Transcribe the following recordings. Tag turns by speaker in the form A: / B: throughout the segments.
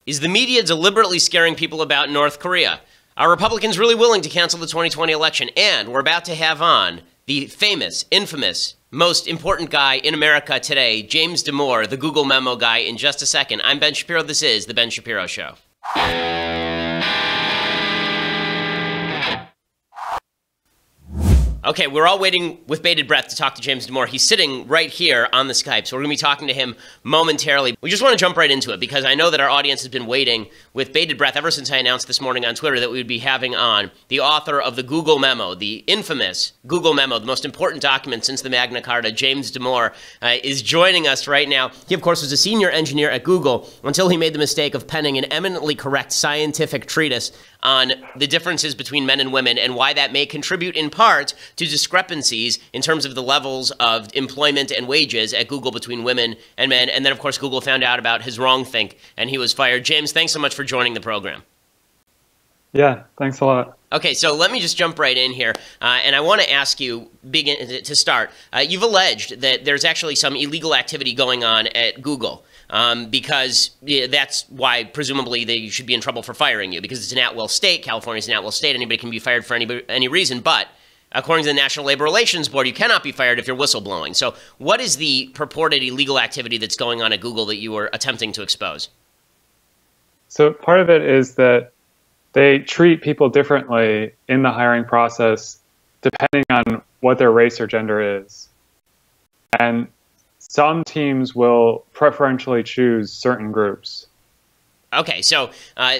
A: Is the media deliberately scaring people about North Korea? Are Republicans really willing to cancel the 2020 election? And we're about to have on the famous, infamous, most important guy in America today, James Damore, the Google memo guy, in just a second. I'm Ben Shapiro. This is The Ben Shapiro Show. Okay, we're all waiting with bated breath to talk to James Damore. He's sitting right here on the Skype, so we're going to be talking to him momentarily. We just want to jump right into it because I know that our audience has been waiting with bated breath ever since I announced this morning on Twitter that we would be having on the author of the Google memo, the infamous Google memo, the most important document since the Magna Carta. James Damore is joining us right now. He, of course, was a senior engineer at Google until he made the mistake of penning an eminently correct scientific treatise on the differences between men and women and why that may contribute in part to discrepancies in terms of the levels of employment and wages at Google between women and men. And then, of course, Google found out about his wrongthink and he was fired. James, thanks so much for joining the program.
B: Yeah, thanks a lot.
A: Okay, so let me just jump right in here. And I want to ask you, to start, you've alleged that there's actually some illegal activity going on at Google. Because that's why presumably they should be in trouble for firing you, because it's an at-will state. California's an at-will state. Anybody can be fired for any reason. But according to the National Labor Relations Board, you cannot be fired if you're whistleblowing. So what is the purported illegal activity that's going on at Google that you were attempting to expose?
B: So part of it is that they treat people differently in the hiring process depending on what their race or gender is. And some teams will preferentially choose certain groups.
A: Okay, so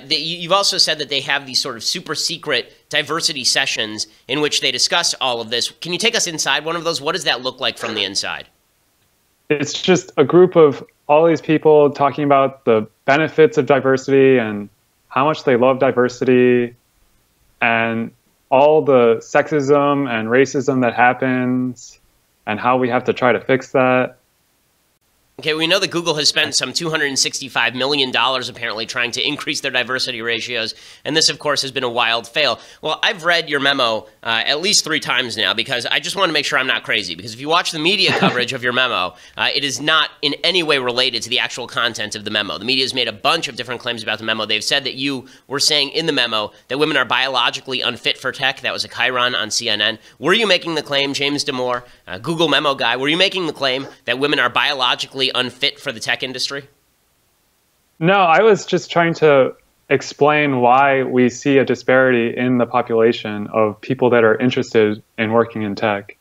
A: you've also said that they have these sort of super secret diversity sessions in which they discuss all of this. Can you take us inside one of those? What does that look like from the inside?
B: It's just a group of all these people talking about the benefits of diversity and how much they love diversity and all the sexism and racism that happens and how we have to try to fix that.
A: Okay, we know that Google has spent some $265 million apparently trying to increase their diversity ratios, and this, of course, has been a wild fail. Well, I've read your memo at least 3 times now because I just want to make sure I'm not crazy, because if you watch the media coverage of your memo, it is not in any way related to the actual content of the memo. The media has made a bunch of different claims about the memo. They've said that you were saying in the memo that women are biologically unfit for tech. That was a chyron on CNN. Were you making the claim, James Damore, Google memo guy, were you making the claim that women are biologically unfit for the tech industry?
B: No, I was just trying to explain why we see a disparity in the population of people that are interested in working in tech.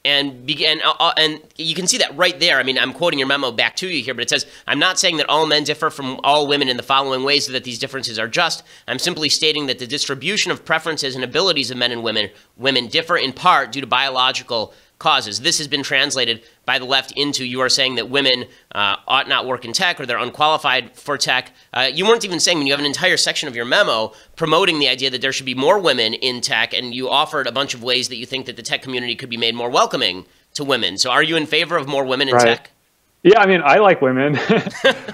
A: And you can see that right there. I mean, I'm quoting your memo back to you here, but it says, I'm not saying that all men differ from all women in the following ways so that these differences are just. I'm simply stating that the distribution of preferences and abilities of men and women differ in part due to biological causes. This has been translated by the left into you are saying that women ought not work in tech or they're unqualified for tech. You weren't even saying, when you have an entire section of your memo promoting the idea that there should be more women in tech, and you offered a bunch of ways that you think that the tech community could be made more welcoming to women. So are you in favor of more women in tech?
B: Yeah, I mean, I like women,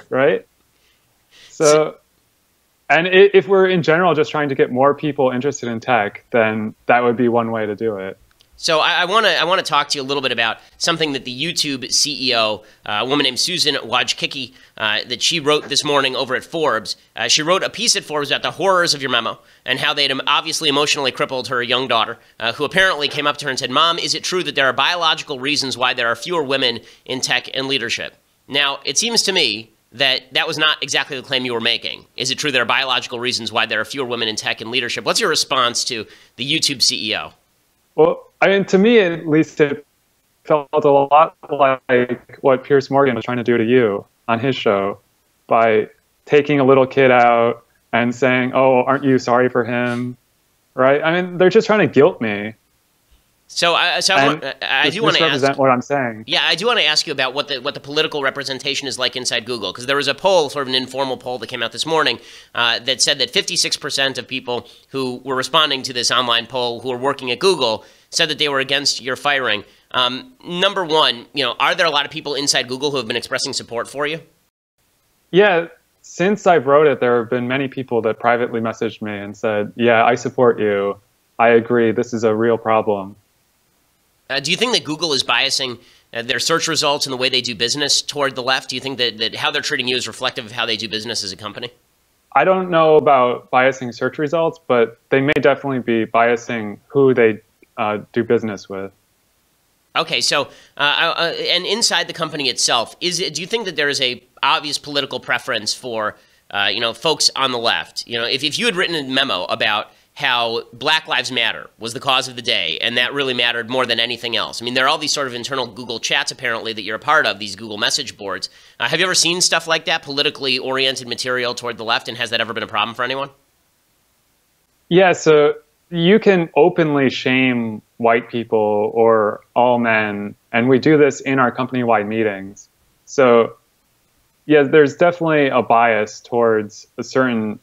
B: right? So, and if we're in general just trying to get more people interested in tech, then that would be one way to do it.
A: So I want to talk to you a little bit about something that the YouTube CEO, a woman named Susan Wojcicki, that she wrote this morning over at Forbes. She wrote a piece at Forbes about the horrors of your memo and how they'd obviously emotionally crippled her young daughter, who apparently came up to her and said, "Mom, is it true that there are biological reasons why there are fewer women in tech and leadership?" Now, it seems to me that that was not exactly the claim you were making. Is it true there are biological reasons why there are fewer women in tech and leadership? What's your response to the YouTube CEO?
B: Well, I mean, to me, at least, it felt a lot like what Piers Morgan was trying to do to you on his show by taking a little kid out and saying, "Oh, aren't you sorry for him?" Right? I mean, they're just trying to guilt me.
A: So I do want to
B: represent what I'm saying.
A: Yeah, I do want to ask you about what the political representation is like inside Google, because there was a poll, sort of an informal poll that came out this morning that said that 56% of people who were responding to this online poll who are working at Google said that they were against your firing. Number one, are there a lot of people inside Google who have been expressing support for you?
B: Yeah, since I wrote it, there have been many people that privately messaged me and said, "Yeah, I support you. I agree. This is a real problem."
A: Do you think that Google is biasing their search results and the way they do business toward the left? Do you think that how they're treating you is reflective of how they do business as a company?
B: I don't know about biasing search results, but they may definitely be biasing who they do business with.
A: Okay, so and inside the company itself, do you think that there is a obvious political preference for folks on the left? If you had written a memo about how Black Lives Matter was the cause of the day, and that really mattered more than anything else. I mean, there are all these sort of internal Google chats, apparently, that you're a part of, these Google message boards. Have you ever seen stuff like that, politically oriented material toward the left, and has that ever been a problem for anyone?
B: Yeah, so you can openly shame white people or all men, and we do this in our company-wide meetings. So, yeah, there's definitely a bias towards a certain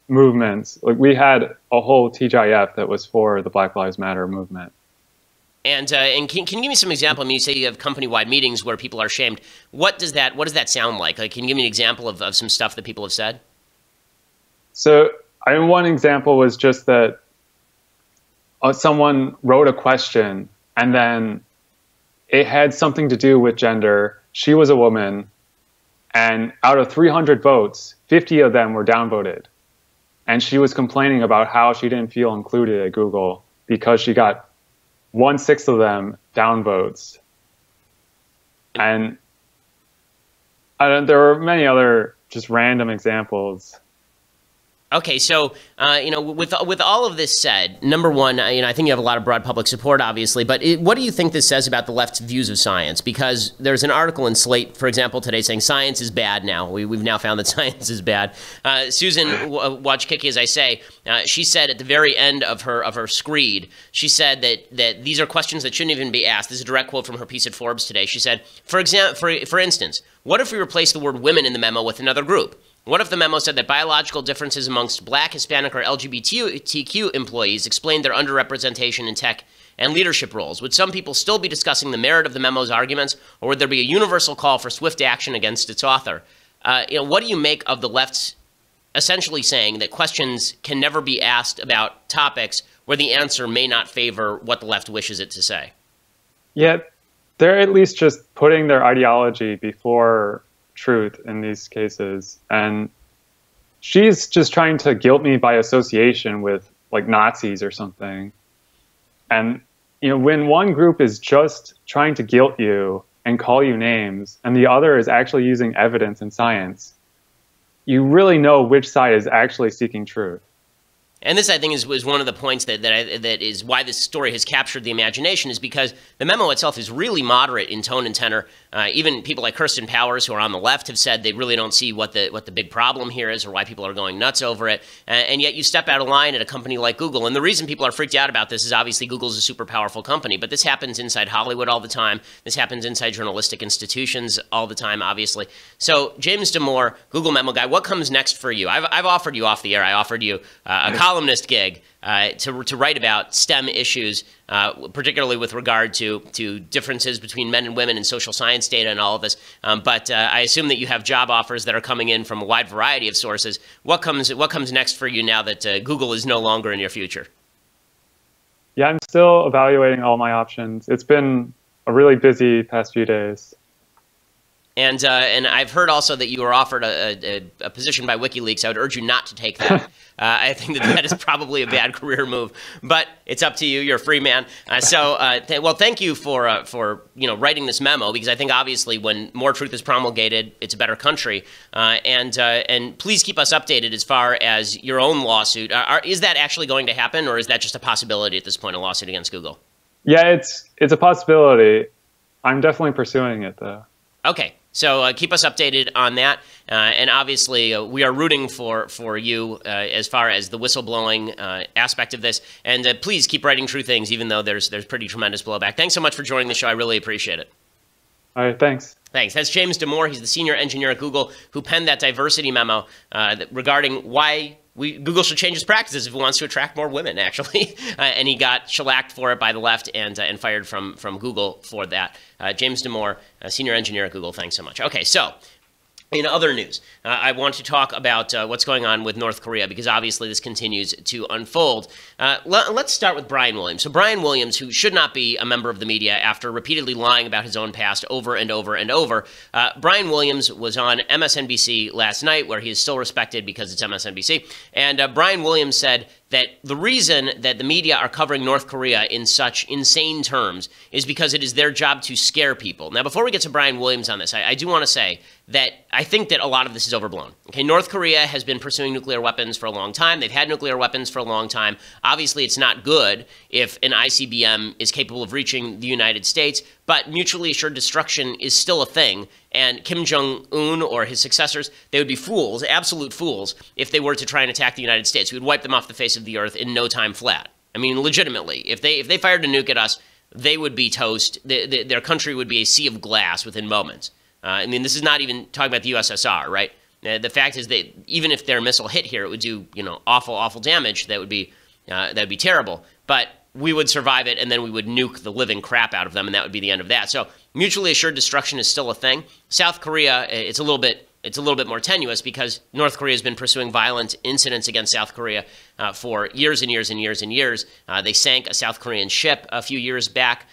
B: movements. Like, we had a whole TGIF that was for the Black Lives Matter movement.
A: And can you give me some example? I mean, you say you have company-wide meetings where people are shamed. What does that sound like? Can you give me an example of some stuff that people have said?
B: So, one example was just that someone wrote a question, and then it had something to do with gender. She was a woman, and out of 300 votes, 50 of them were downvoted. And she was complaining about how she didn't feel included at Google because she got 1/6 of them downvotes. And there were many other just random examples.
A: Okay, so with all of this said, number one, I think you have a lot of broad public support, obviously. But what do you think this says about the left's views of science? Because there's an article in Slate, for example, today saying science is bad now. We've now found that science is bad. Susan Wojcicki, as I say, she said at the very end of her screed, she said that these are questions that shouldn't even be asked. This is a direct quote from her piece at Forbes today. She said, for instance, what if we replace the word women in the memo with another group? What if the memo said that biological differences amongst Black, Hispanic, or LGBTQ employees explained their underrepresentation in tech and leadership roles? Would some people still be discussing the merit of the memo's arguments, or would there be a universal call for swift action against its author? What do you make of the left's essentially saying that questions can never be asked about topics where the answer may not favor what the left wishes it to say?
B: Yeah, they're at least just putting their ideology before truth in these cases, and she's just trying to guilt me by association with like Nazis or something. And when one group is just trying to guilt you and call you names, and the other is actually using evidence and science, you really know which side is actually seeking truth.
A: And this, I think, was one of the points that is why this story has captured the imagination, is because the memo itself is really moderate in tone and tenor. Even people like Kirsten Powers, who are on the left, have said they really don't see what the big problem here is or why people are going nuts over it. And yet you step out of line at a company like Google. And the reason people are freaked out about this is obviously Google's a super powerful company. But this happens inside Hollywood all the time. This happens inside journalistic institutions all the time, obviously. So James Damore, Google memo guy, what comes next for you? I've offered you off the air. I offered you a columnist gig to write about STEM issues, particularly with regard to differences between men and women in social science data and all of this. But I assume that you have job offers that are coming in from a wide variety of sources. What comes next for you now that Google is no longer in your future?
B: Yeah, I'm still evaluating all my options. It's been a really busy past few days.
A: And I've heard also that you were offered a position by WikiLeaks. I would urge you not to take that. I think that is probably a bad career move, but it's up to you. You're a free man. Well, thank you for writing this memo, because I think obviously when more truth is promulgated, it's a better country. And please keep us updated as far as your own lawsuit. Is that actually going to happen, or is that just a possibility at this point, a lawsuit against Google? Yeah,
B: it's a possibility. I'm definitely pursuing it, though.
A: Okay. So keep us updated on that. And obviously, we are rooting for you as far as the whistleblowing aspect of this. And please keep writing true things, even though there's pretty tremendous blowback. Thanks so much for joining the show. I really appreciate it.
B: All right, thanks.
A: Thanks. That's James Damore. He's the senior engineer at Google who penned that diversity memo regarding why Google should change its practices if it wants to attract more women, actually. And he got shellacked for it by the left and fired from Google for that. James Damore, senior engineer at Google, thanks so much. Okay, so In other news, I want to talk about what's going on with North Korea, because obviously this continues to unfold. Let's start with Brian Williams. So Brian Williams, who should not be a member of the media after repeatedly lying about his own past over and over and over, Brian Williams was on MSNBC last night, where he is still respected because it's MSNBC, and Brian Williams said that the reason that the media are covering North Korea in such insane terms is because it is their job to scare people. Now, before we get to Brian Williams on this, I do want to say that I think that a lot of this is overblown. Okay, North Korea has been pursuing nuclear weapons for a long time. They've had nuclear weapons for a long time. Obviously, it's not good if an ICBM is capable of reaching the United States, but mutually assured destruction is still a thing. And Kim Jong-un or his successors, they would be fools, absolute fools, if they were to try and attack the United States. We would wipe them off the face of the earth in no time flat. I mean, legitimately, if they fired a nuke at us, they would be toast. Their country would be a sea of glass within moments. I mean, this is not even talking about the USSR, right? The fact is that even if their missile hit here, it would do, awful, awful damage. That would be terrible. But we would survive it, and then we would nuke the living crap out of them, and that would be the end of that. So mutually assured destruction is still a thing. South Korea, it's a little bit more tenuous, because North Korea has been pursuing violent incidents against South Korea for years and years and years and years. They sank a South Korean ship a few years back.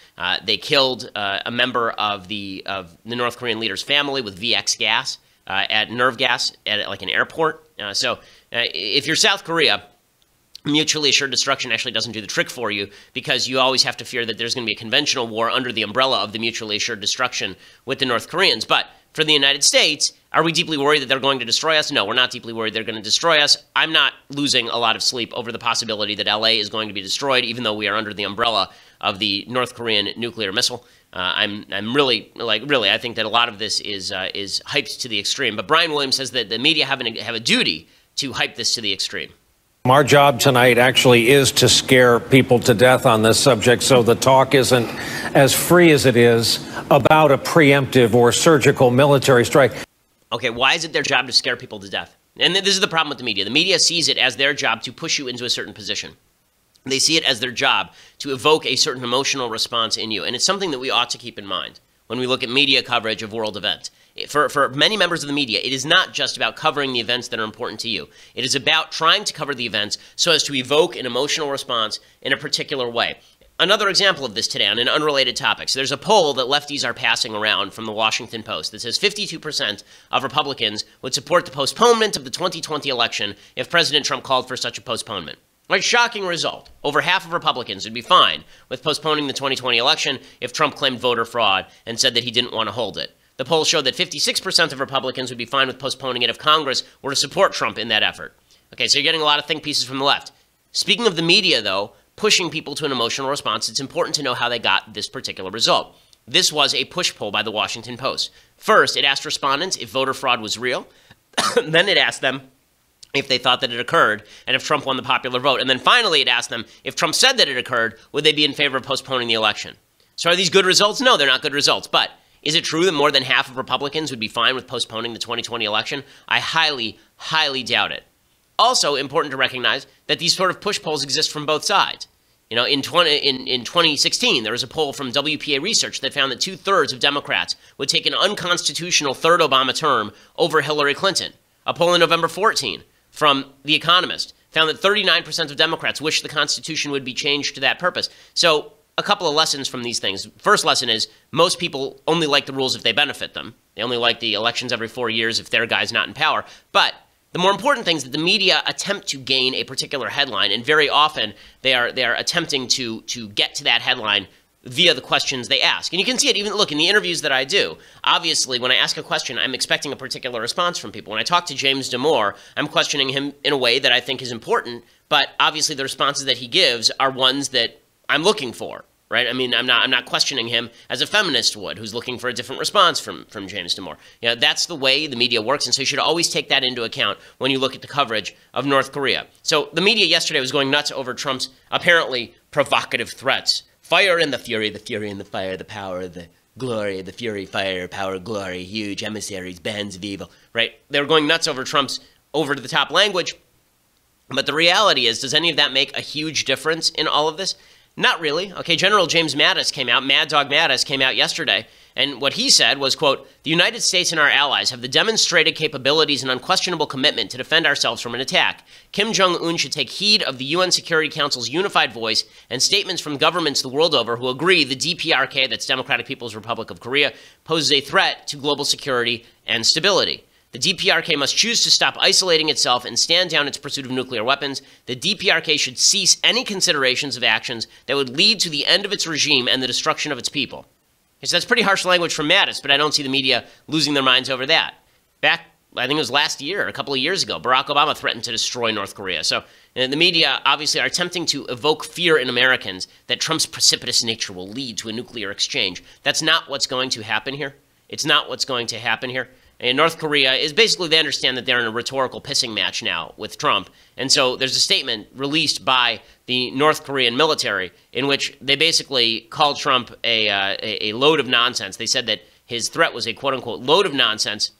A: They killed a member of the North Korean leader's family with VX gas, at nerve gas at like an airport. So if you're South Korea, mutually assured destruction actually doesn't do the trick for you, because you always have to fear that there's going to be a conventional war under the umbrella of the mutually assured destruction with the North Koreans. But for the United States, are we deeply worried that they're going to destroy us? No, we're not deeply worried they're going to destroy us. I'm not losing a lot of sleep over the possibility that LA is going to be destroyed, even though we are under the umbrella of the North Korean nuclear missile. I'm really, I think that a lot of this is hyped to the extreme. But Brian Williams says that the media have a duty to hype this to the extreme.
C: Our job tonight actually is to scare people to death on this subject, so the talk isn't as free as it is about a preemptive or surgical military strike.
A: Okay, why is it their job to scare people to death? And this is the problem with the media. The media sees it as their job to push you into a certain position. They see it as their job to evoke a certain emotional response in you. And it's something that we ought to keep in mind when we look at media coverage of world events. For many members of the media, it is not just about covering the events that are important to you. It is about trying to cover the events so as to evoke an emotional response in a particular way. Another example of this today on an unrelated topic. So there's a poll that lefties are passing around from the Washington Post that says 52% of Republicans would support the postponement of the 2020 election if President Trump called for such a postponement. Right, shocking result. Over half of Republicans would be fine with postponing the 2020 election if Trump claimed voter fraud and said that he didn't want to hold it. The poll showed that 56% of Republicans would be fine with postponing it if Congress were to support Trump in that effort. Okay, so you're getting a lot of think pieces from the left. Speaking of the media, though, pushing people to an emotional response, it's important to know how they got this particular result. This was a push poll by the Washington Post. First, it asked respondents if voter fraud was real. Then it asked them if they thought that it occurred, and if Trump won the popular vote. And then finally, it asked them if Trump said that it occurred, would they be in favor of postponing the election? So are these good results? No, they're not good results. But is it true that more than half of Republicans would be fine with postponing the 2020 election? I highly, highly doubt it. Also important to recognize that these sort of push polls exist from both sides. You know, in 2016, there was a poll from WPA Research that found that 2/3 of Democrats would take an unconstitutional third Obama term over Hillary Clinton. A poll in November 14 from The Economist found that 39% of Democrats wish the Constitution would be changed to that purpose. So a couple of lessons from these things. First lesson is most people only like the rules if they benefit them. They only like the elections every 4 years if their guy's not in power. But the more important thing is that the media attempt to gain a particular headline, and very often they are attempting to get to that headline via the questions they ask. And you can see it even, look, in the interviews that I do. Obviously, when I ask a question, I'm expecting a particular response from people. When I talk to James Damore, I'm questioning him in a way that I think is important, but obviously the responses that he gives are ones that I'm looking for, right? I mean, I'm not questioning him as a feminist would, who's looking for a different response from James Damore. You know, that's the way the media works, and so you should always take that into account when you look at the coverage of North Korea. So the media yesterday was going nuts over Trump's apparently provocative threats. Fire and the fury and the fire, the power, the glory, the fury, fire, power, glory, huge emissaries, bands of evil, right? They were going nuts over Trump's over-the-top language. But the reality is, does any of that make a huge difference in all of this? Not really. Okay, General James Mattis came out, Mad Dog Mattis came out yesterday, And what he said was, quote, "The United States and our allies have the demonstrated capabilities and unquestionable commitment to defend ourselves from an attack. Kim Jong-un should take heed of the UN Security Council's unified voice and statements from governments the world over who agree the DPRK," that's Democratic People's Republic of Korea, "poses a threat to global security and stability. The DPRK must choose to stop isolating itself and stand down its pursuit of nuclear weapons. The DPRK should cease any considerations of actions that would lead to the end of its regime and the destruction of its people." So that's pretty harsh language from Mattis, but I don't see the media losing their minds over that. Back, I think it was last year, a couple of years ago, Barack Obama threatened to destroy North Korea. So the media obviously are attempting to evoke fear in Americans that Trump's precipitous nature will lead to a nuclear exchange. That's not what's going to happen here. It's not what's going to happen here. And North Korea is basically, they understand that they're in a rhetorical pissing match now with Trump. And so there's a statement released by the North Korean military in which they basically called Trump a load of nonsense. They said that his threat was a quote unquote load of nonsense,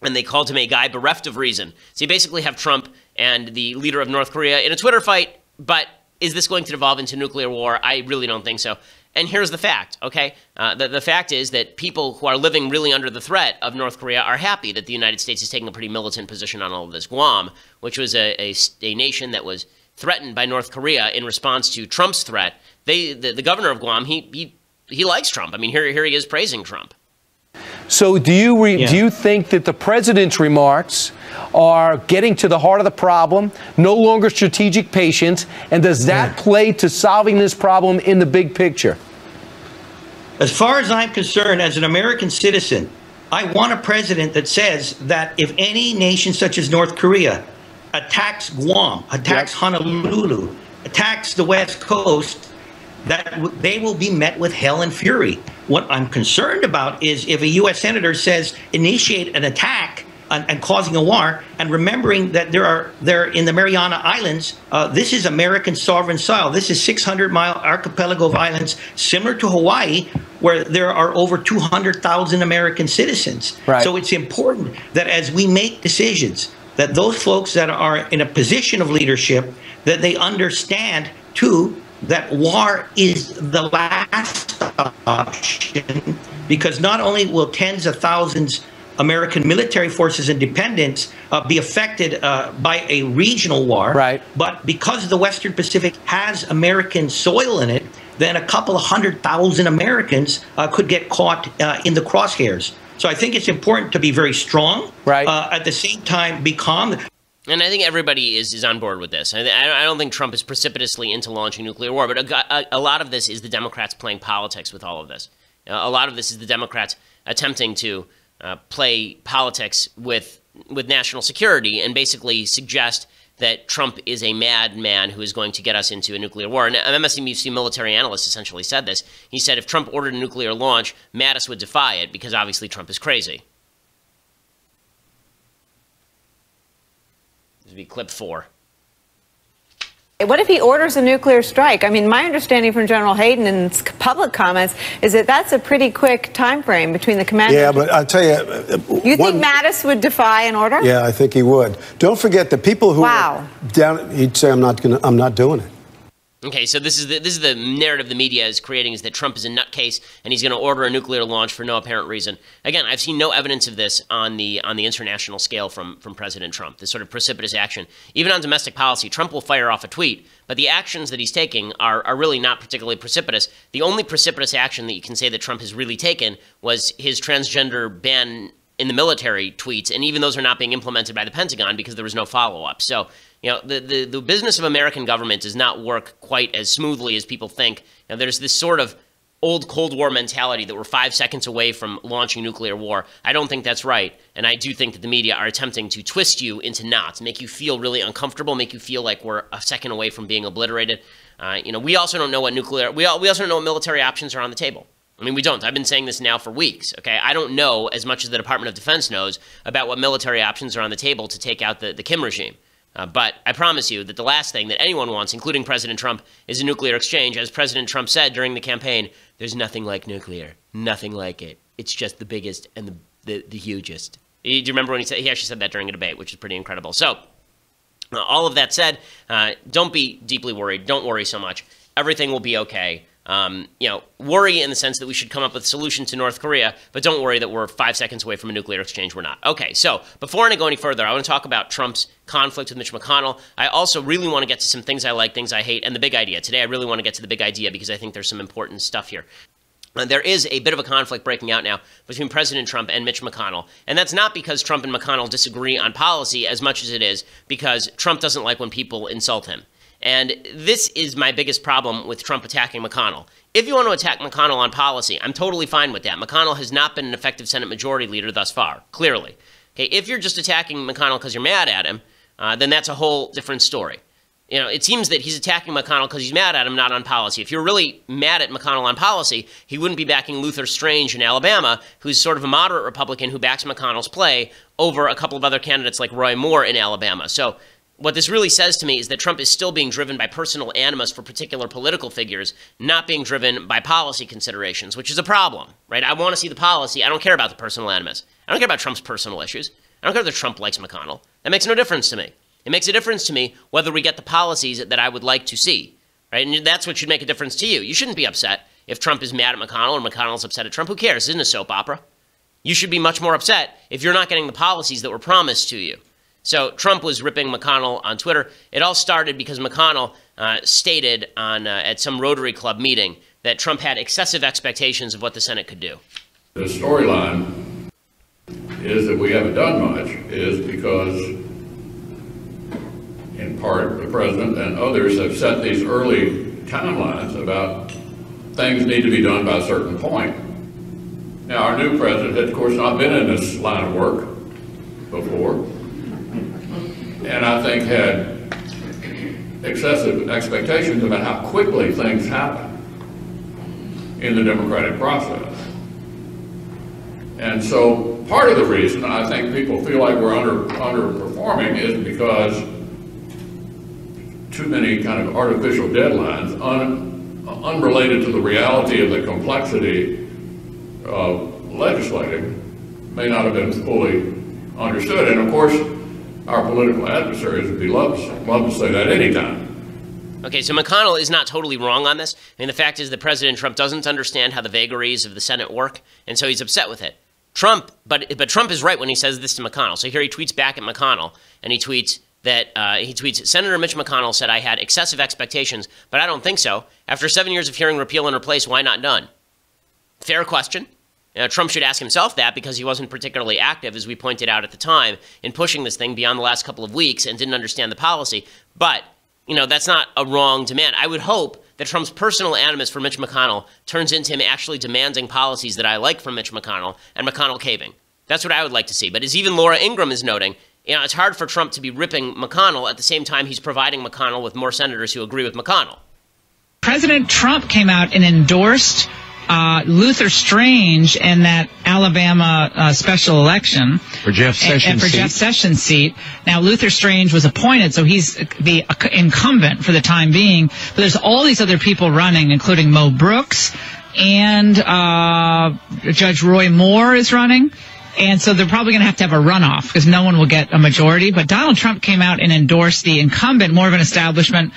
A: and they called him a guy bereft of reason. So you basically have Trump and the leader of North Korea in a Twitter fight, but is this going to devolve into nuclear war? I really don't think so. And here's the fact, okay? The fact is that people who are living really under the threat of North Korea are happy that the United States is taking a pretty militant position on all of this. Guam, which was a nation that was threatened by North Korea in response to Trump's threat, the governor of Guam, he likes Trump. I mean, here he is praising Trump.
D: So do you think that the president's remarks are getting to the heart of the problem, no longer strategic patience, and does that play to solving this problem in the big picture?
E: As far as I'm concerned, as an American citizen, I want a president that says that if any nation such as North Korea attacks Guam, attacks Honolulu, attacks the West Coast, that they will be met with hell and fury. What I'm concerned about is if a U.S. senator says initiate an attack and causing a war, and remembering that they're in the Mariana Islands, this is American sovereign soil. This is 600-mile archipelago of islands similar to Hawaii, where there are over 200,000 American citizens.
D: Right.
E: So it's important that as we make decisions, that those folks that are in a position of leadership, that they understand too that war is the last option, because not only will tens of thousands American military forces and dependents be affected by a regional war,
D: right,
E: but because the Western Pacific has American soil in it, then a couple of 100,000 Americans could get caught in the crosshairs. So I think it's important to be very strong,
D: right,
E: at the same time be calm.
A: And I think everybody is on board with this. I don't think Trump is precipitously into launching nuclear war, but a lot of this is the Democrats playing politics with all of this. A lot of this is the Democrats attempting to play politics with national security and basically suggest that Trump is a madman who is going to get us into a nuclear war. And an MSNBC military analyst essentially said this. He said if Trump ordered a nuclear launch, Mattis would defy it because obviously Trump is crazy. This would be clip 4.
F: What if he orders a nuclear strike? I mean, my understanding from General Hayden and public comments is that that's a pretty quick time frame between the commander.
G: Yeah, but I'll tell you.
F: You think Mattis would defy an order?
G: Yeah, I think he would. Don't forget the people who are down. He'd say, "I'm not doing it."
A: Okay, so this is the narrative the media is creating, is that Trump is a nutcase and he's going to order a nuclear launch for no apparent reason. Again, I've seen no evidence of this on the international scale from President Trump, this sort of precipitous action. Even on domestic policy, Trump will fire off a tweet, but the actions that he's taking are really not particularly precipitous. The only precipitous action that you can say that Trump has really taken was his transgender ban in the military tweets, and even those are not being implemented by the Pentagon because there was no follow-up. So, you know, the business of American government does not work quite as smoothly as people think. Now, there's this sort of old Cold War mentality that we're 5 seconds away from launching nuclear war. I don't think that's right, and I do think that the media are attempting to twist you into knots, make you feel really uncomfortable, make you feel like we're a second away from being obliterated. We also don't know what we also don't know what military options are on the table. I mean, we don't. I've been saying this now for weeks, okay? I don't know as much as the Department of Defense knows about what military options are on the table to take out the Kim regime. But I promise you that the last thing that anyone wants, including President Trump, is a nuclear exchange. As President Trump said during the campaign, there's nothing like nuclear. Nothing like it. It's just the biggest and the hugest. Do you remember when he actually said that during a debate, which is pretty incredible. So, all of that said, don't be deeply worried. Don't worry so much. Everything will be okay. Worry in the sense that we should come up with a solution to North Korea, but don't worry that we're 5 seconds away from a nuclear exchange. We're not. Okay, so before I go any further, I want to talk about Trump's conflict with Mitch McConnell. I also really want to get to some things I like, things I hate, and the big idea. Today, I really want to get to the big idea because I think there's some important stuff here. There is a bit of a conflict breaking out now between President Trump and Mitch McConnell. And that's not because Trump and McConnell disagree on policy as much as it is because Trump doesn't like when people insult him. And this is my biggest problem with Trump attacking McConnell. If you want to attack McConnell on policy, I'm totally fine with that. McConnell has not been an effective Senate Majority Leader thus far, clearly. Okay, if you're just attacking McConnell because you're mad at him, then that's a whole different story. It seems that he's attacking McConnell because he's mad at him, not on policy. If you're really mad at McConnell on policy, he wouldn't be backing Luther Strange in Alabama, who's sort of a moderate Republican who backs McConnell's play over a couple of other candidates like Roy Moore in Alabama. So what this really says to me is that Trump is still being driven by personal animus for particular political figures, not being driven by policy considerations, which is a problem, right? I want to see the policy. I don't care about the personal animus. I don't care about Trump's personal issues. I don't care that Trump likes McConnell. That makes no difference to me. It makes a difference to me whether we get the policies that I would like to see, right? And that's what should make a difference to you. You shouldn't be upset if Trump is mad at McConnell or McConnell's upset at Trump. Who cares? This isn't a soap opera. You should be much more upset if you're not getting the policies that were promised to you. So Trump was ripping McConnell on Twitter. It all started because McConnell stated at some Rotary Club meeting that Trump had excessive expectations of what the Senate could do.
H: The storyline is that we haven't done much is because in part, the president and others have set these early timelines about things need to be done by a certain point. Now, our new president had, of course, not been in this line of work before, and I think had excessive expectations about how quickly things happen in the democratic process. And so part of the reason I think people feel like we're underperforming is because too many kind of artificial deadlines, unrelated to the reality of the complexity of legislating, may not have been fully understood. And of course, our political adversaries would love to say that anytime.
A: Okay, so McConnell is not totally wrong on this. I mean, the fact is that President Trump doesn't understand how the vagaries of the Senate work, and so he's upset with it. But Trump is right when he says this to McConnell. So here he tweets back at McConnell, and he tweets, Senator Mitch McConnell said I had excessive expectations, but I don't think so. After 7 years of hearing repeal and replace, why not done? Fair question. Trump should ask himself that because he wasn't particularly active, as we pointed out at the time, in pushing this thing beyond the last couple of weeks and didn't understand the policy. But, that's not a wrong demand. I would hope that Trump's personal animus for Mitch McConnell turns into him actually demanding policies that I like from Mitch McConnell and McConnell caving. That's what I would like to see. But as even Laura Ingraham is noting, it's hard for Trump to be ripping McConnell at the same time he's providing McConnell with more senators who agree with McConnell.
I: President Trump came out and endorsed Luther Strange in that Alabama special election
C: for Jeff Sessions'
I: seat. Now, Luther Strange was appointed, so he's the incumbent for the time being. But there's all these other people running, including Mo Brooks and Judge Roy Moore is running. And so they're probably going to have a runoff because no one will get a majority. But Donald Trump came out and endorsed the incumbent, more of an establishment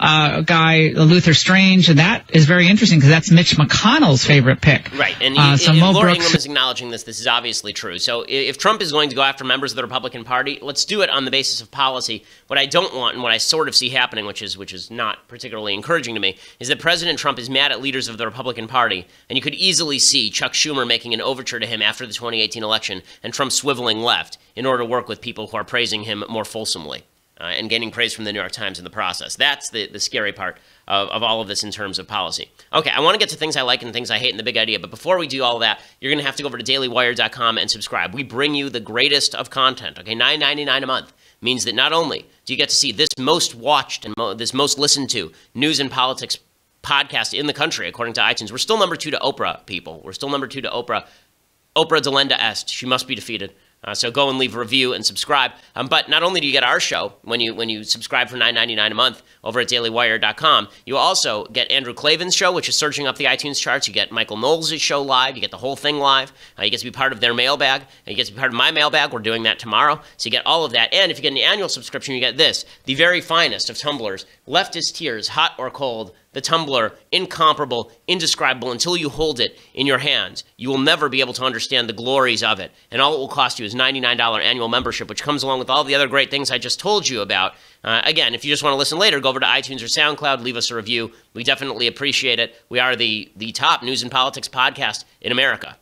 I: guy, Luther Strange, and that is very interesting because that's Mitch McConnell's favorite pick.
A: Right, and Laura Ingraham is acknowledging this. This is obviously true. So if Trump is going to go after members of the Republican Party, let's do it on the basis of policy. What I don't want and what I sort of see happening, which is not particularly encouraging to me, is that President Trump is mad at leaders of the Republican Party, and you could easily see Chuck Schumer making an overture to him after the 2018 election and Trump swiveling left in order to work with people who are praising him more fulsomely. And gaining praise from the New York Times in the process. That's the scary part of all of this in terms of policy. Okay, I want to get to things I like and things I hate in the big idea, but before we do all of that, you're going to have to go over to dailywire.com and subscribe. We bring you the greatest of content, okay? $9.99 a month means that not only do you get to see this most watched and this most listened to news and politics podcast in the country, according to iTunes. We're still number 2 to Oprah, people. We're still number 2 to Oprah. Oprah delenda est. She must be defeated. So go and leave a review and subscribe. But not only do you get our show when you subscribe for $9.99 a month over at dailywire.com, you also get Andrew Klavan's show, which is surging up the iTunes charts. You get Michael Knowles' show live. You get the whole thing live. You get to be part of their mailbag. You get to be part of my mailbag. We're doing that tomorrow. So you get all of that. And if you get an annual subscription, you get this, the very finest of tumblers, Leftist Tears, hot or cold, the tumbler, incomparable, indescribable until you hold it in your hands. You will never be able to understand the glories of it. And all it will cost you is $99 annual membership, which comes along with all the other great things I just told you about. Again, if you just want to listen later, go over to iTunes or SoundCloud, leave us a review. We definitely appreciate it. We are the top news and politics podcast in America.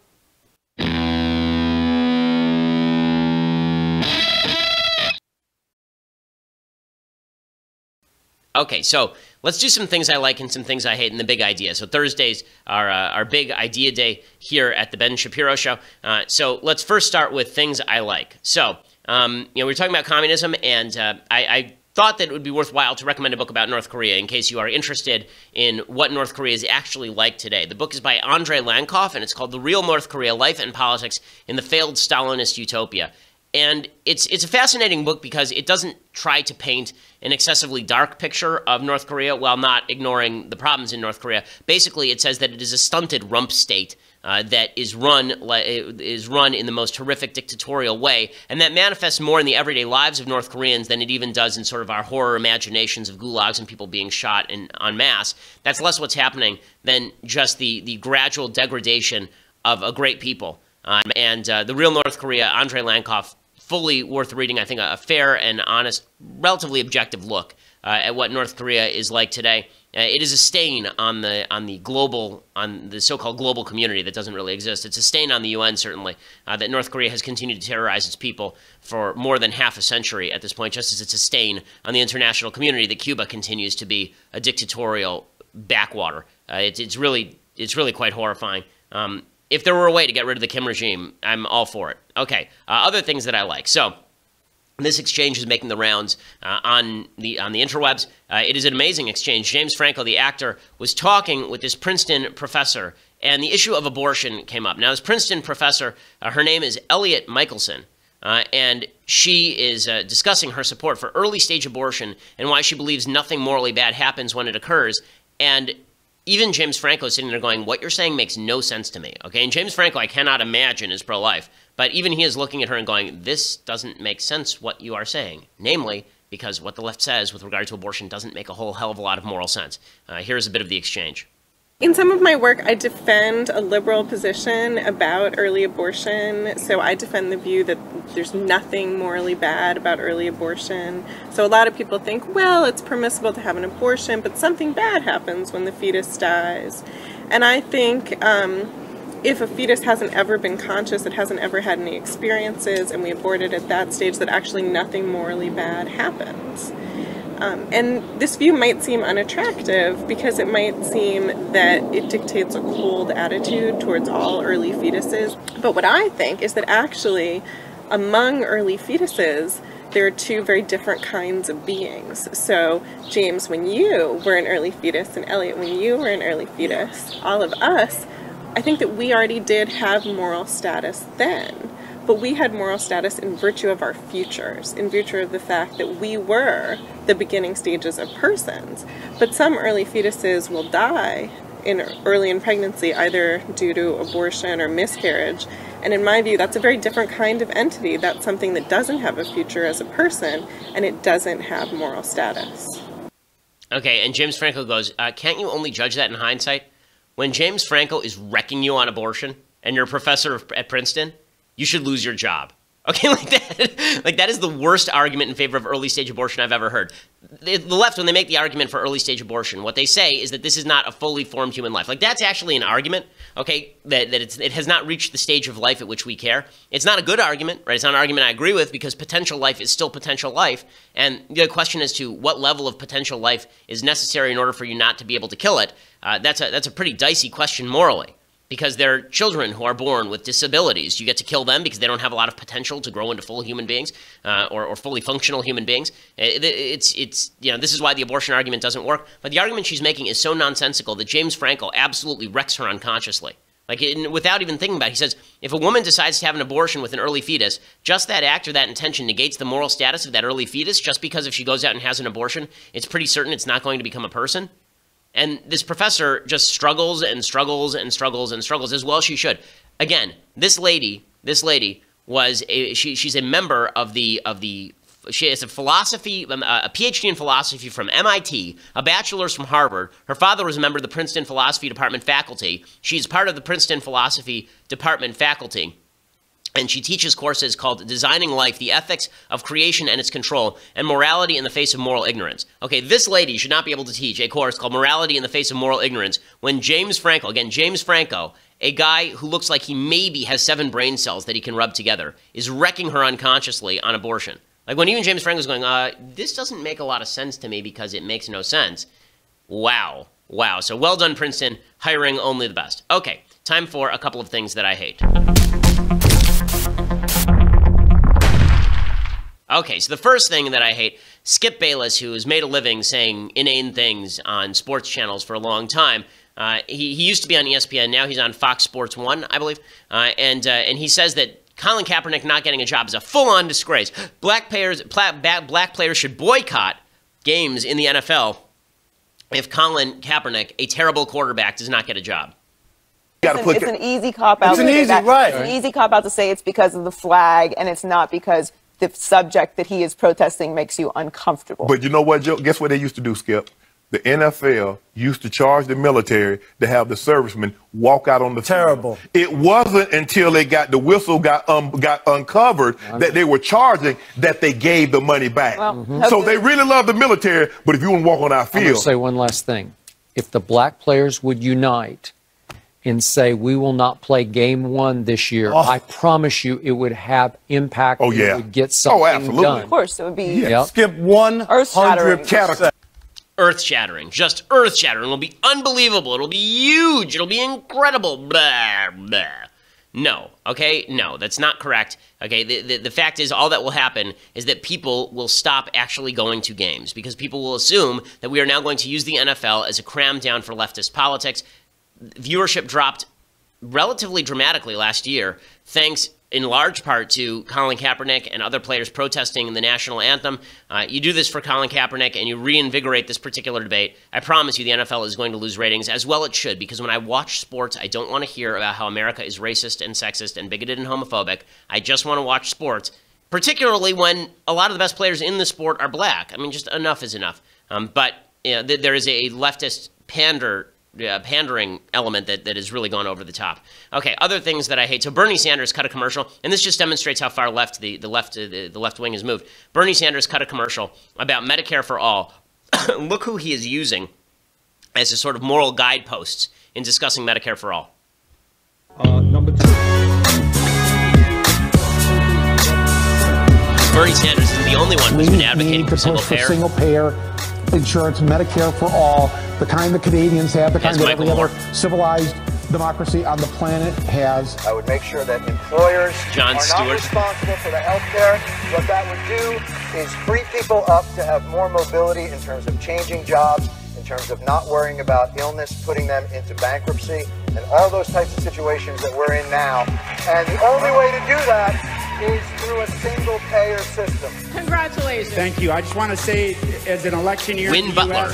A: Okay, so let's do some things I like and some things I hate and the big idea. So Thursdays are our big idea day here at the Ben Shapiro Show. So let's first start with things I like. So, we were talking about communism, and I thought that it would be worthwhile to recommend a book about North Korea in case you are interested in what North Korea is actually like today. The book is by Andrei Lankoff, and it's called The Real North Korea, Life and Politics in the Failed Stalinist Utopia. And it's a fascinating book because it doesn't try to paint an excessively dark picture of North Korea while not ignoring the problems in North Korea. Basically, it says that it is a stunted rump state that is run in the most horrific dictatorial way, and that manifests more in the everyday lives of North Koreans than it even does in sort of our horror imaginations of gulags and people being shot en masse. That's less what's happening than just the gradual degradation of a great people. The Real North Korea, Andrei Lankoff, fully worth reading. I think a fair and honest, relatively objective look at what North Korea is like today. It is a stain on the so-called global community that doesn't really exist. It's a stain on the UN, certainly, that North Korea has continued to terrorize its people for more than half a century at this point, just as it's a stain on the international community that Cuba continues to be a dictatorial backwater. It's really quite horrifying. If there were a way to get rid of the Kim regime, I'm all for it. Okay, other things that I like. So this exchange is making the rounds on the interwebs. It is an amazing exchange. James Franco, the actor, was talking with this Princeton professor, and the issue of abortion came up. Now, this Princeton professor, her name is Elliot Michelson, and she is discussing her support for early-stage abortion and why she believes nothing morally bad happens when it occurs. And even James Franco is sitting there going, what you're saying makes no sense to me, okay? And James Franco, I cannot imagine, is pro-life. But even he is looking at her and going, this doesn't make sense what you are saying. Namely, because what the left says with regard to abortion doesn't make a whole hell of a lot of moral sense. Here's a bit of the exchange.
J: In some of my work, I defend a liberal position about early abortion. So I defend the view that there's nothing morally bad about early abortion. So a lot of people think, well, it's permissible to have an abortion, but something bad happens when the fetus dies. And I think if a fetus hasn't ever been conscious, it hasn't ever had any experiences, and we abort it at that stage, that actually nothing morally bad happens. And this view might seem unattractive because it might seem that it dictates a cold attitude towards all early fetuses. But what I think is that actually among early fetuses, there are two very different kinds of beings. So James, when you were an early fetus, and Elliot, when you were an early fetus, all of us, I think that we already did have moral status then. But we had moral status in virtue of our futures, in virtue of the fact that we were the beginning stages of persons. But some early fetuses will die early in pregnancy, either due to abortion or miscarriage. And in my view, that's a very different kind of entity. That's something that doesn't have a future as a person, and it doesn't have moral status.
A: Okay, and James Franco goes, can't you only judge that in hindsight? When James Franco is wrecking you on abortion, and you're a professor at Princeton, you should lose your job. Okay, that is the worst argument in favor of early stage abortion I've ever heard. The left, when they make the argument for early stage abortion, what they say is that this is not a fully formed human life. Like, that's actually an argument, okay, that it has not reached the stage of life at which we care. It's not a good argument, right? It's not an argument I agree with, because potential life is still potential life. And the question as to what level of potential life is necessary in order for you not to be able to kill it, that's a pretty dicey question morally. Because they're children who are born with disabilities. You get to kill them because they don't have a lot of potential to grow into full human beings or fully functional human beings. This is why the abortion argument doesn't work. But the argument she's making is so nonsensical that James Franco absolutely wrecks her unconsciously. Without even thinking about it, he says, if a woman decides to have an abortion with an early fetus, just that act or that intention negates the moral status of that early fetus, just because if she goes out and has an abortion, it's pretty certain it's not going to become a person. And this professor just struggles and struggles and struggles and struggles, as well she should. Again, this lady was she's a member of the She has a PhD in philosophy from MIT, a bachelor's from Harvard. Her father was a member of the Princeton Philosophy Department faculty. She's part of the Princeton Philosophy Department faculty. And she teaches courses called Designing Life, the Ethics of Creation and Its Control, and Morality in the Face of Moral Ignorance. Okay, this lady should not be able to teach a course called Morality in the Face of Moral Ignorance when James Franco, again, James Franco, a guy who looks like he maybe has 7 brain cells that he can rub together, is wrecking her unconsciously on abortion. Like when even James Franco's going, this doesn't make a lot of sense to me because it makes no sense. Wow. Wow. So well done, Princeton, hiring only the best. Okay, time for a couple of things that I hate. Okay, so the first thing that I hate, Skip Bayless, who has made a living saying inane things on sports channels for a long time. He used to be on ESPN, now he's on Fox Sports 1, I believe, and he says that Colin Kaepernick not getting a job is a full-on disgrace. Black players should boycott games in the NFL if Colin Kaepernick, a terrible quarterback, does not get a job.
K: It's an easy cop-out.
G: It's an easy, right.
K: It's an easy cop-out to say it's because of the flag, and it's not because the subject that he is protesting makes you uncomfortable.
L: But you know what, Joe? Guess what they used to do, Skip? The NFL used to charge the military to have the servicemen walk out on the
G: Terrible.
L: field. It wasn't until they got the whistle got uncovered that they were charging that they gave the money back.
K: Well,
L: So they really love the military, but if you want to walk on our
C: I'm going
L: field.
C: to say one last thing. If the black players would unite and say, we will not play game 1 this year, I promise you it would have impact.
L: Oh, yeah.
C: It would get something
L: absolutely.
C: done.
K: Of course, it would be
C: Yep.
G: Skip 100%.
A: Earth-shattering, just earth-shattering. It'll be unbelievable. It'll be huge. It'll be incredible. Blah, blah. No, okay? No, that's not correct. Okay, the fact is all that will happen is that people will stop actually going to games because people will assume that we are now going to use the NFL as a cram down for leftist politics. Viewership dropped relatively dramatically last year, thanks in large part to Colin Kaepernick and other players protesting the national anthem. You do this for Colin Kaepernick and you reinvigorate this particular debate. I promise you the NFL is going to lose ratings, as well it should, because when I watch sports, I don't want to hear about how America is racist and sexist and bigoted and homophobic. I just want to watch sports, particularly when a lot of the best players in the sport are black. I mean, just enough is enough. But you know, there is a leftist pandering element that has really gone over the top. Okay, other things that I hate. So Bernie Sanders cut a commercial, and this just demonstrates how far left the left wing has moved. Bernie Sanders cut a commercial about Medicare for all. Look who he is using as a sort of moral guideposts in discussing Medicare for all.
M: Number 2.
A: Bernie Sanders is the only one who's been advocating for single payer
M: Insurance, Medicare for all, the kind that Canadians have, the kind that every other civilized democracy on the planet has.
N: I would make sure that employers
A: Jon
N: are
A: Stewart.
N: not responsible for the health care. What that would do is free people up to have more mobility in terms of changing jobs, in terms of not worrying about illness, putting them into bankruptcy, and all those types of situations that we're in now. And the only way to do that is through a single-payer system.
O: Congratulations. Thank you. I just want to say, as an election year,
A: Win Butler.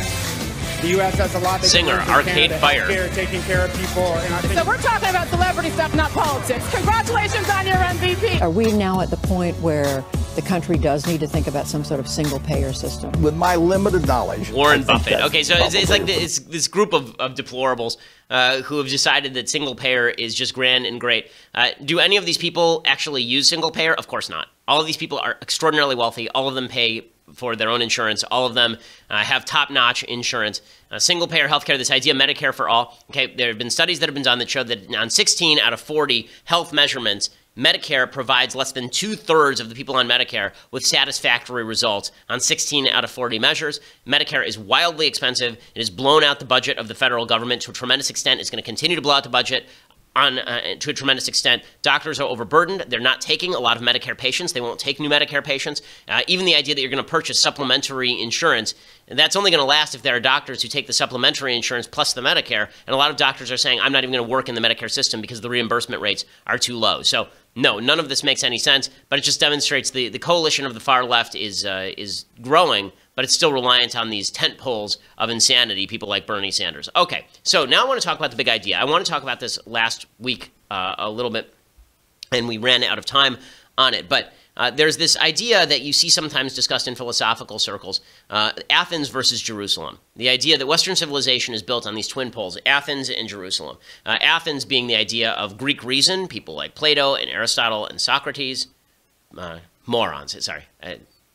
O: The U.S. has a lot.
A: Singer, Arcade Fire.
O: Taking care of people. And I think
P: so we're talking about celebrity stuff, not politics. Congratulations on your MVP.
Q: Are we now at the point where the country does need to think about some sort of single-payer system?
M: With my limited knowledge,
A: Warren Buffett. Okay, so it's like this group of deplorables who have decided that single-payer is just grand and great. Do any of these people actually use single-payer? Of course not. All of these people are extraordinarily wealthy. All of them pay for their own insurance. All of them have top-notch insurance. Single-payer healthcare, this idea of Medicare for all. Okay, there have been studies that have been done that show that on 16 out of 40 health measurements, Medicare provides less than 2/3 of the people on Medicare with satisfactory results on 16 out of 40 measures. Medicare is wildly expensive. It has blown out the budget of the federal government to a tremendous extent. It's going to continue to blow out the budget to a tremendous extent. Doctors are overburdened. They're not taking a lot of Medicare patients. They won't take new Medicare patients. Even the idea that you're going to purchase supplementary insurance, that's only going to last if there are doctors who take the supplementary insurance plus the Medicare. And a lot of doctors are saying, I'm not even going to work in the Medicare system because the reimbursement rates are too low. So no, none of this makes any sense, but it just demonstrates the coalition of the far left is growing, but it's still reliant on these tent poles of insanity, people like Bernie Sanders. Okay, so now I want to talk about the big idea. I want to talk about this last week a little bit, and we ran out of time on it. But there's this idea that you see sometimes discussed in philosophical circles, Athens versus Jerusalem. The idea that Western civilization is built on these twin poles, Athens and Jerusalem. Athens being the idea of Greek reason, people like Plato and Aristotle and Socrates, morons, sorry,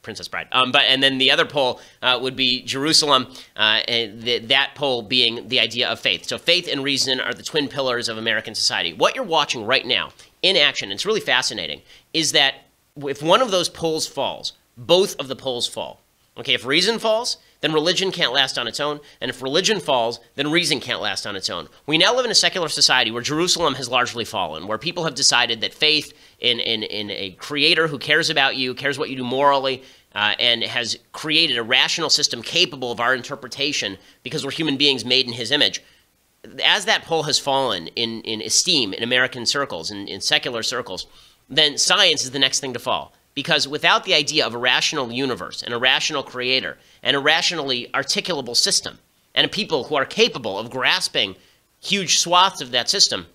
A: Princess Bride. And then the other pole would be Jerusalem, that pole being the idea of faith. So faith and reason are the twin pillars of American society. What you're watching right now in action, it's really fascinating, is that if one of those poles falls, both of the poles fall. Okay, if reason falls, then religion can't last on its own. And if religion falls, then reason can't last on its own. We now live in a secular society where Jerusalem has largely fallen, where people have decided that faith in a creator who cares about you, cares what you do morally, and has created a rational system capable of our interpretation because we're human beings made in his image. As that pole has fallen in esteem in American circles, in secular circles, then science is the next thing to fall. Because without the idea of a rational universe and a rational creator and a rationally articulable system and people who are capable of grasping huge swaths of that system,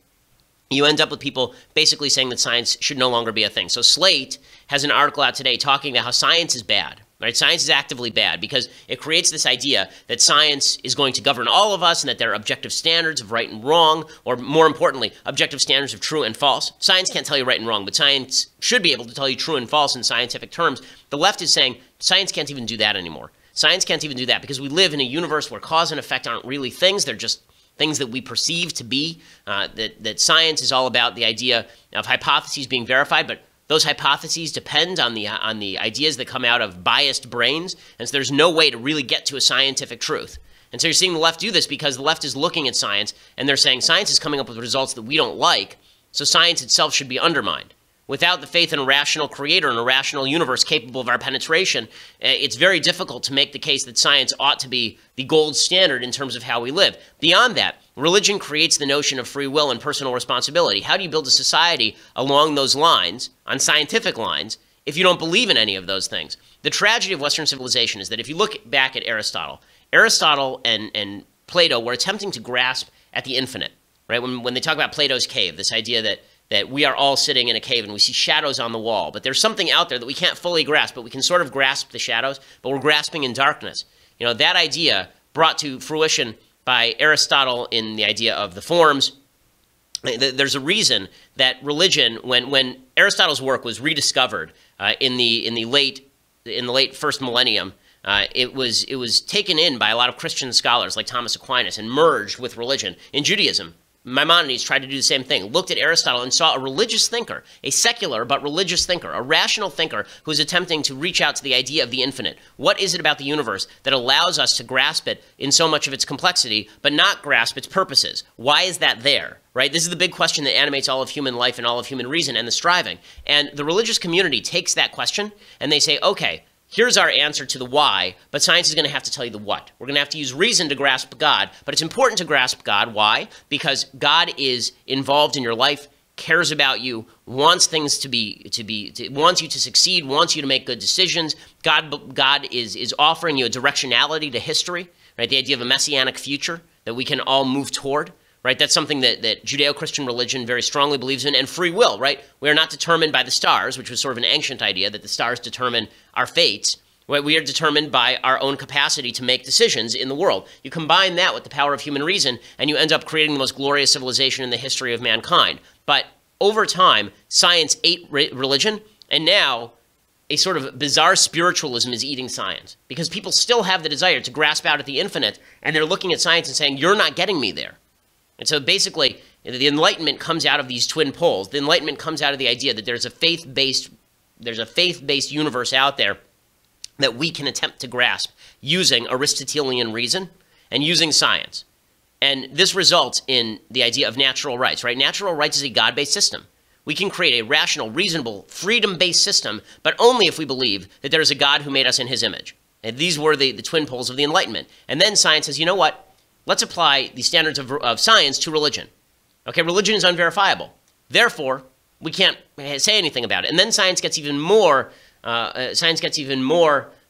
A: you end up with people basically saying that science should no longer be a thing. So Slate has an article out today talking about how science is bad. Right? Science is actively bad because it creates this idea that science is going to govern all of us and that there are objective standards of right and wrong, or more importantly, objective standards of true and false. Science can't tell you right and wrong, but science should be able to tell you true and false in scientific terms. The left is saying science can't even do that anymore. Science can't even do that because we live in a universe where cause and effect aren't really things. They're just things that we perceive to be, that science is all about the idea of hypotheses being verified, but those hypotheses depend on the ideas that come out of biased brains, and so there's no way to really get to a scientific truth. And so you're seeing the left do this because the left is looking at science, and they're saying science is coming up with results that we don't like, so science itself should be undermined. Without the faith in a rational creator and a rational universe capable of our penetration, it's very difficult to make the case that science ought to be the gold standard in terms of how we live. Beyond that, religion creates the notion of free will and personal responsibility. How do you build a society along those lines, on scientific lines, if you don't believe in any of those things? The tragedy of Western civilization is that if you look back at Aristotle and Plato were attempting to grasp at the infinite, right? When they talk about Plato's cave, this idea that we are all sitting in a cave and we see shadows on the wall, but there's something out there that we can't fully grasp, but we can sort of grasp the shadows, but we're grasping in darkness. You know, that idea brought to fruition by Aristotle in the idea of the forms. There's a reason that religion, when Aristotle's work was rediscovered in the late first millennium, it was taken in by a lot of Christian scholars like Thomas Aquinas and merged with religion. In Judaism, Maimonides tried to do the same thing, looked at Aristotle and saw a religious thinker, a secular but religious thinker, a rational thinker who is attempting to reach out to the idea of the infinite. What is it about the universe that allows us to grasp it in so much of its complexity, but not grasp its purposes? Why is that there? Right? This is the big question that animates all of human life and all of human reason and the striving. And the religious community takes that question and they say, okay, here's our answer to the why, but science is going to have to tell you the what. We're going to have to use reason to grasp God, but it's important to grasp God. Why? Because God is involved in your life, cares about you, wants things wants you to succeed, wants you to make good decisions. God is offering you a directionality to history, right? The idea of a messianic future that we can all move toward. Right? That's something that Judeo-Christian religion very strongly believes in, and free will, right? We are not determined by the stars, which was sort of an ancient idea that the stars determine our fates. Right? We are determined by our own capacity to make decisions in the world. You combine that with the power of human reason, and you end up creating the most glorious civilization in the history of mankind. But over time, science ate religion, and now a sort of bizarre spiritualism is eating science, because people still have the desire to grasp out at the infinite, and they're looking at science and saying, you're not getting me there. And so basically, the Enlightenment comes out of these twin poles. The Enlightenment comes out of the idea that there's a faith-based universe out there that we can attempt to grasp using Aristotelian reason and using science. And this results in the idea of natural rights, right? Natural rights is a God-based system. We can create a rational, reasonable, freedom-based system, but only if we believe that there is a God who made us in his image. And these were the twin poles of the Enlightenment. And then science says, you know what? Let's apply the standards of science to religion. Okay, religion is unverifiable. Therefore, we can't say anything about it. And then science gets even more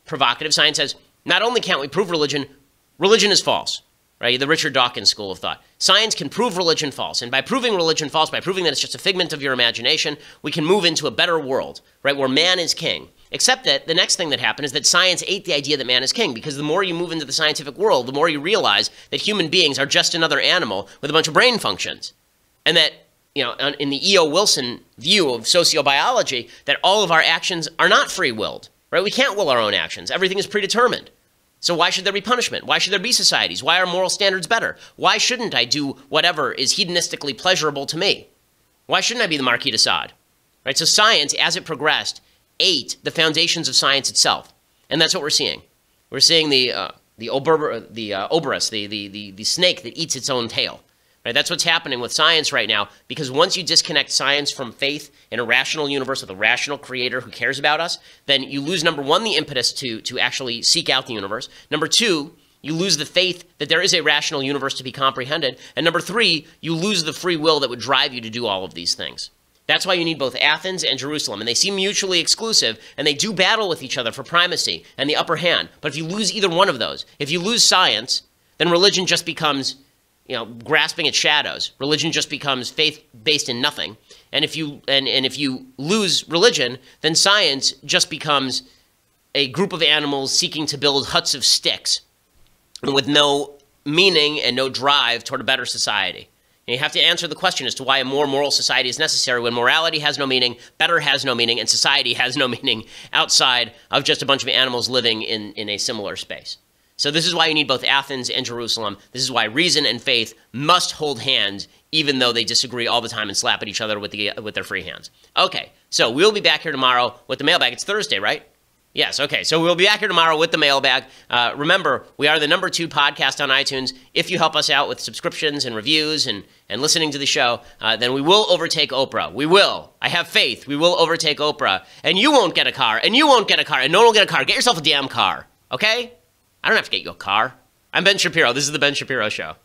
A: provocative. Science says, not only can't we prove religion, religion is false. right? The Richard Dawkins school of thought. Science can prove religion false. And by proving religion false, by proving that it's just a figment of your imagination, we can move into a better world, right, where man is king. Except that the next thing that happened is that science ate the idea that man is king, because the more you move into the scientific world, the more you realize that human beings are just another animal with a bunch of brain functions. And that, you know, in the E.O. Wilson view of sociobiology, that all of our actions are not free-willed, right? We can't will our own actions. Everything is predetermined. So why should there be punishment? Why should there be societies? Why are moral standards better? Why shouldn't I do whatever is hedonistically pleasurable to me? Why shouldn't I be the Marquis de Sade? Right? So science, as it progressed, ate the foundations of science itself. And that's what we're seeing. We're seeing the oberus, the snake that eats its own tail. Right? That's what's happening with science right now, because once you disconnect science from faith in a rational universe with a rational creator who cares about us, then you lose, number one, the impetus to actually seek out the universe. Number two, you lose the faith that there is a rational universe to be comprehended. And number three, you lose the free will that would drive you to do all of these things. That's why you need both Athens and Jerusalem, and they seem mutually exclusive, and they do battle with each other for primacy and the upper hand. But if you lose either one of those, if you lose science, then religion just becomes, you know, grasping at shadows. Religion just becomes faith based in nothing. And if you if you lose religion, then science just becomes a group of animals seeking to build huts of sticks with no meaning and no drive toward a better society. And you have to answer the question as to why a more moral society is necessary when morality has no meaning, better has no meaning, and society has no meaning outside of just a bunch of animals living in a similar space. So this is why you need both Athens and Jerusalem. This is why reason and faith must hold hands, even though they disagree all the time and slap at each other with their free hands. Okay, so we'll be back here tomorrow with the mailbag. It's Thursday, right? Yes, okay. So we'll be back here tomorrow with the mailbag. Remember, we are the #2 podcast on iTunes. If you help us out with subscriptions and reviews and listening to the show, then we will overtake Oprah. We will. I have faith. We will overtake Oprah. And you won't get a car. And you won't get a car. And no one will get a car. Get yourself a damn car. Okay? I don't have to get you a car. I'm Ben Shapiro. This is The Ben Shapiro Show.